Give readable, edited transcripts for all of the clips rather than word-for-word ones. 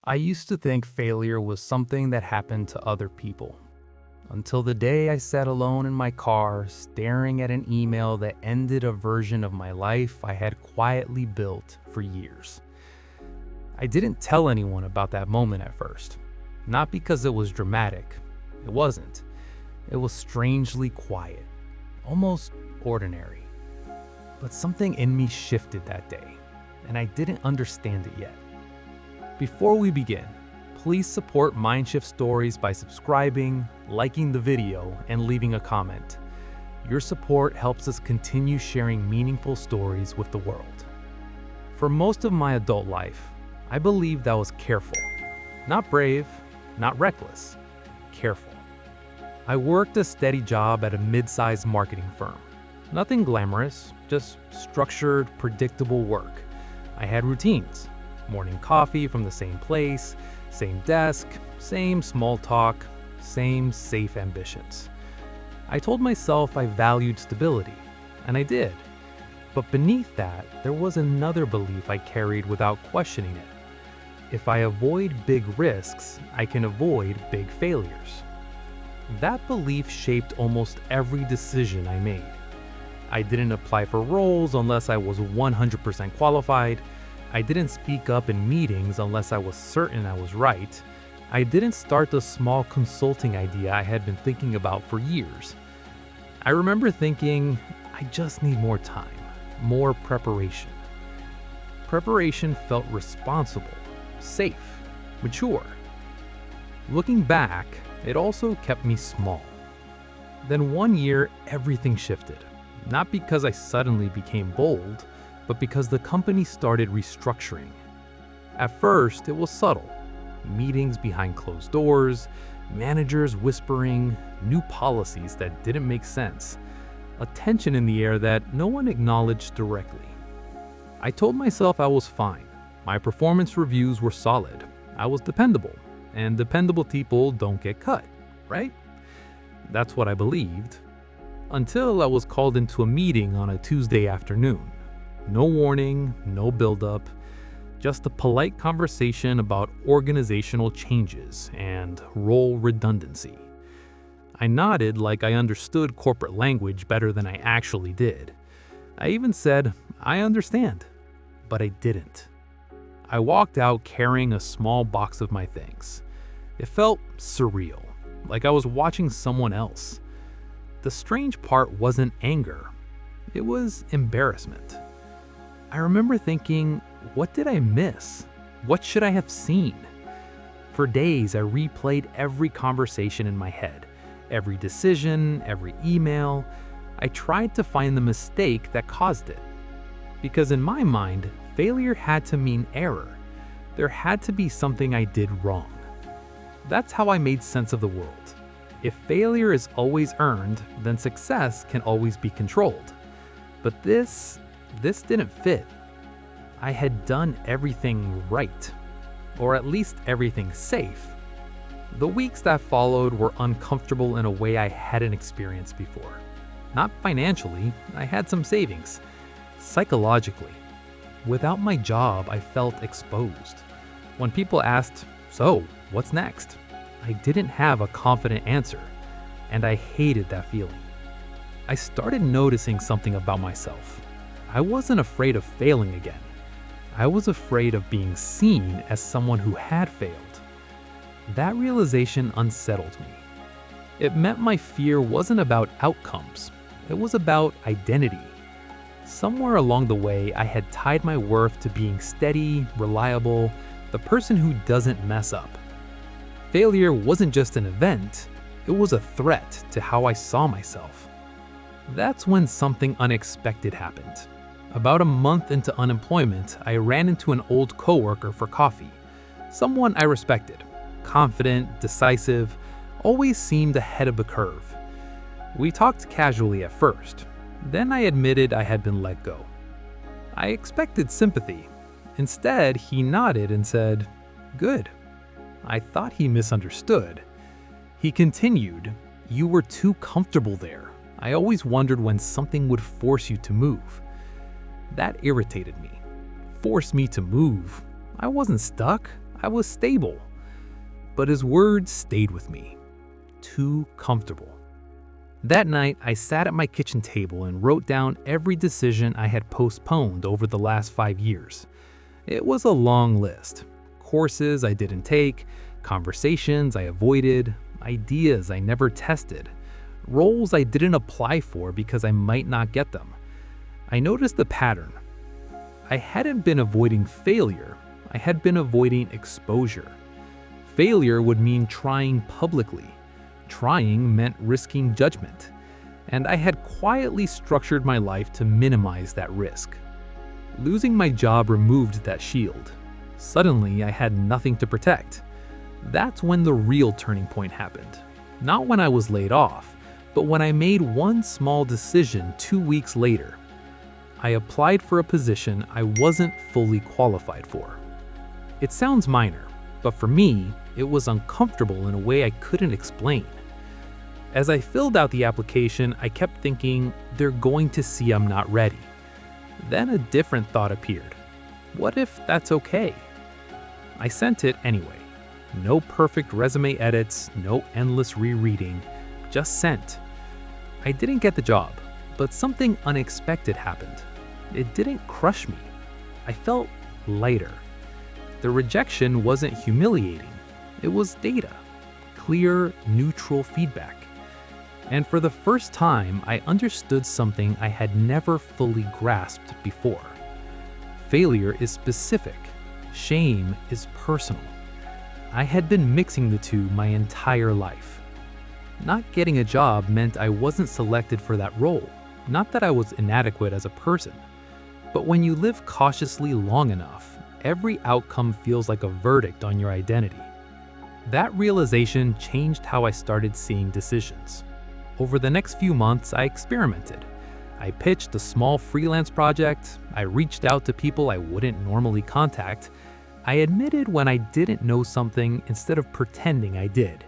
I used to think failure was something that happened to other people. Until the day I sat alone in my car, staring at an email that ended a version of my life I had quietly built for years. I didn't tell anyone about that moment at first. Not because it was dramatic. It wasn't. It was strangely quiet, almost ordinary. But something in me shifted that day, and I didn't understand it yet. Before we begin, please support Mindshift Stories by subscribing, liking the video, and leaving a comment. Your support helps us continue sharing meaningful stories with the world. For most of my adult life, I believed I was careful. Not brave, not reckless, careful. I worked a steady job at a mid-sized marketing firm. Nothing glamorous, just structured, predictable work. I had routines. Morning coffee from the same place, same desk, same small talk, same safe ambitions. I told myself I valued stability, and I did. But beneath that, there was another belief I carried without questioning it. If I avoid big risks, I can avoid big failures. That belief shaped almost every decision I made. I didn't apply for roles unless I was 100% qualified. I didn't speak up in meetings unless I was certain I was right. I didn't start the small consulting idea I had been thinking about for years. I remember thinking, I just need more time, more preparation. Preparation felt responsible, safe, mature. Looking back, it also kept me small. Then one year, everything shifted. Not because I suddenly became bold, but because the company started restructuring. At first, it was subtle. Meetings behind closed doors, managers whispering, new policies that didn't make sense, a tension in the air that no one acknowledged directly. I told myself I was fine. My performance reviews were solid. I was dependable, and dependable people don't get cut, right? That's what I believed. Until I was called into a meeting on a Tuesday afternoon. No warning, no buildup, just a polite conversation about organizational changes and role redundancy. I nodded like I understood corporate language better than I actually did. I even said, I understand, but I didn't. I walked out carrying a small box of my things. It felt surreal, like I was watching someone else. The strange part wasn't anger, it was embarrassment. I remember thinking, what did I miss? What should I have seen? For days, I replayed every conversation in my head, every decision, every email. I tried to find the mistake that caused it. Because in my mind, failure had to mean error. There had to be something I did wrong. That's how I made sense of the world. If failure is always earned, then success can always be controlled. But this didn't fit. I had done everything right, or at least everything safe. The weeks that followed were uncomfortable in a way I hadn't experienced before. Not financially, I had some savings. Psychologically, without my job, I felt exposed. When people asked, "So, what's next?" I didn't have a confident answer, and I hated that feeling. I started noticing something about myself. I wasn't afraid of failing again. I was afraid of being seen as someone who had failed. That realization unsettled me. It meant my fear wasn't about outcomes. It was about identity. Somewhere along the way, I had tied my worth to being steady, reliable, the person who doesn't mess up. Failure wasn't just an event, it was a threat to how I saw myself. That's when something unexpected happened. About a month into unemployment, I ran into an old coworker for coffee. Someone I respected, confident, decisive, always seemed ahead of the curve. We talked casually at first. Then I admitted I had been let go. I expected sympathy. Instead, he nodded and said, "Good." I thought he misunderstood. He continued, "You were too comfortable there. I always wondered when something would force you to move." That irritated me. Force me to move. I wasn't stuck. I was stable. But his words stayed with me. Too comfortable. That night, I sat at my kitchen table and wrote down every decision I had postponed over the last 5 years. It was a long list. Courses I didn't take, conversations I avoided, ideas I never tested, roles I didn't apply for because I might not get them. I noticed the pattern. I hadn't been avoiding failure, I had been avoiding exposure. Failure would mean trying publicly. Trying meant risking judgment. And I had quietly structured my life to minimize that risk. Losing my job removed that shield. Suddenly, I had nothing to protect. That's when the real turning point happened. Not when I was laid off, but when I made one small decision 2 weeks later. I applied for a position I wasn't fully qualified for. It sounds minor, but for me, it was uncomfortable in a way I couldn't explain. As I filled out the application, I kept thinking, they're going to see I'm not ready. Then a different thought appeared. What if that's okay? I sent it anyway. No perfect resume edits, no endless rereading, just sent. I didn't get the job, but something unexpected happened. It didn't crush me. I felt lighter. The rejection wasn't humiliating. It was data, clear, neutral feedback. And for the first time, I understood something I had never fully grasped before. Failure is specific. Shame is personal. I had been mixing the two my entire life. Not getting a job meant I wasn't selected for that role, not that I was inadequate as a person. But when you live cautiously long enough, every outcome feels like a verdict on your identity. That realization changed how I started seeing decisions. Over the next few months, I experimented. I pitched a small freelance project, I reached out to people I wouldn't normally contact, I admitted when I didn't know something instead of pretending I did.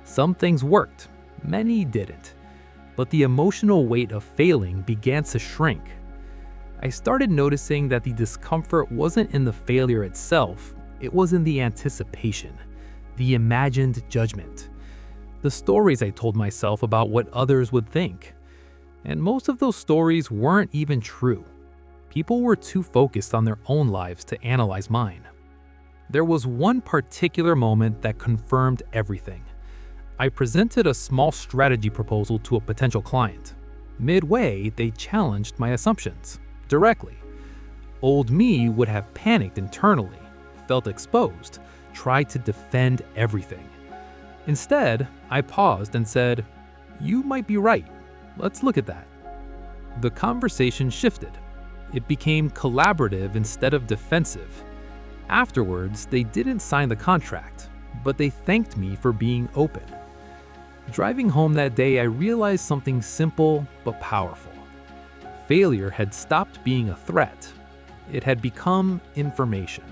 Some things worked, many didn't. But the emotional weight of failing began to shrink. I started noticing that the discomfort wasn't in the failure itself, it was in the anticipation, the imagined judgment, the stories I told myself about what others would think. And most of those stories weren't even true. People were too focused on their own lives to analyze mine. There was one particular moment that confirmed everything. I presented a small strategy proposal to a potential client. Midway, they challenged my assumptions, directly. Old me would have panicked internally, felt exposed, tried to defend everything. Instead, I paused and said, "You might be right. Let's look at that." The conversation shifted. It became collaborative instead of defensive. Afterwards, they didn't sign the contract, but they thanked me for being open. Driving home that day, I realized something simple but powerful. Failure had stopped being a threat. It had become information.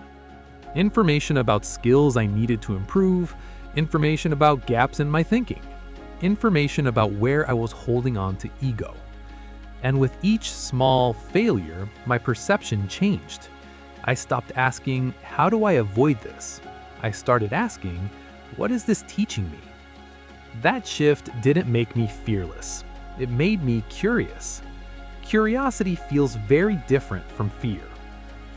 Information about skills I needed to improve, information about gaps in my thinking, information about where I was holding on to ego. And with each small failure, my perception changed. I stopped asking, how do I avoid this? I started asking, what is this teaching me? That shift didn't make me fearless. It made me curious. Curiosity feels very different from fear.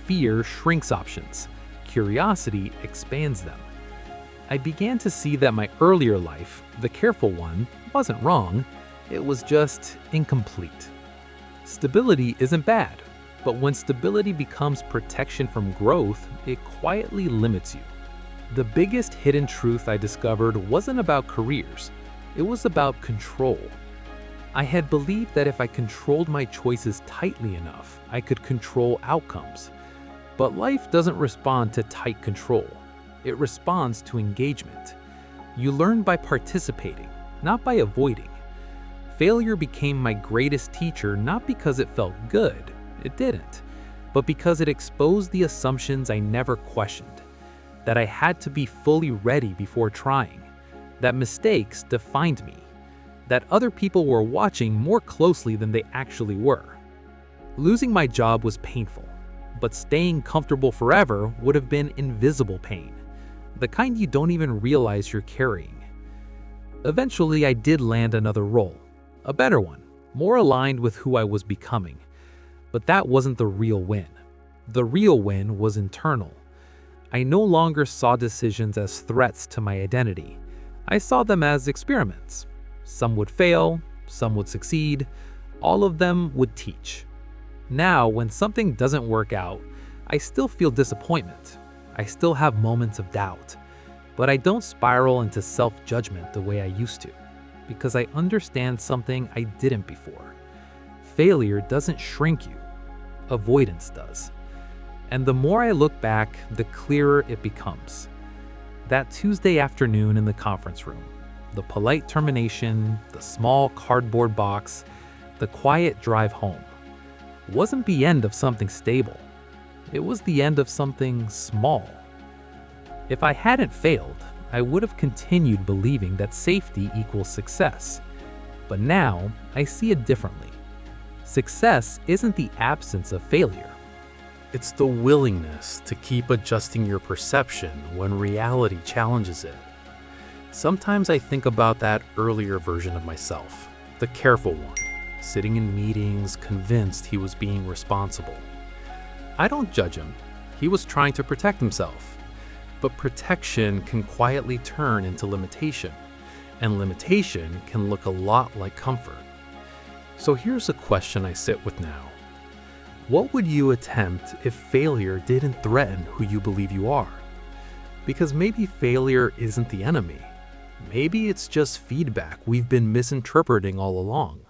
Fear shrinks options. Curiosity expands them. I began to see that my earlier life, the careful one, wasn't wrong. It was just incomplete. Stability isn't bad, but when stability becomes protection from growth, it quietly limits you. The biggest hidden truth I discovered wasn't about careers. It was about control. I had believed that if I controlled my choices tightly enough, I could control outcomes. But life doesn't respond to tight control. It responds to engagement. You learn by participating, not by avoiding. Failure became my greatest teacher not because it felt good, it didn't, but because it exposed the assumptions I never questioned. That I had to be fully ready before trying, that mistakes defined me, that other people were watching more closely than they actually were. Losing my job was painful, but staying comfortable forever would have been invisible pain. the kind you don't even realize you're carrying. Eventually, I did land another role, a better one, more aligned with who I was becoming. But that wasn't the real win. The real win was internal. I no longer saw decisions as threats to my identity. I saw them as experiments. Some would fail, some would succeed, all of them would teach. Now, when something doesn't work out, I still feel disappointment. I still have moments of doubt, but I don't spiral into self-judgment the way I used to, because I understand something I didn't before. Failure doesn't shrink you, avoidance does. And the more I look back, the clearer it becomes. That Tuesday afternoon in the conference room, the polite termination, the small cardboard box, the quiet drive home, wasn't the end of something stable. It was the end of something small. If I hadn't failed, I would have continued believing that safety equals success. But now, I see it differently. Success isn't the absence of failure. It's the willingness to keep adjusting your perception when reality challenges it. Sometimes I think about that earlier version of myself, the careful one, sitting in meetings convinced he was being responsible. I don't judge him. He was trying to protect himself. But protection can quietly turn into limitation, and limitation can look a lot like comfort. So here's a question I sit with now. What would you attempt if failure didn't threaten who you believe you are? Because maybe failure isn't the enemy. Maybe it's just feedback we've been misinterpreting all along.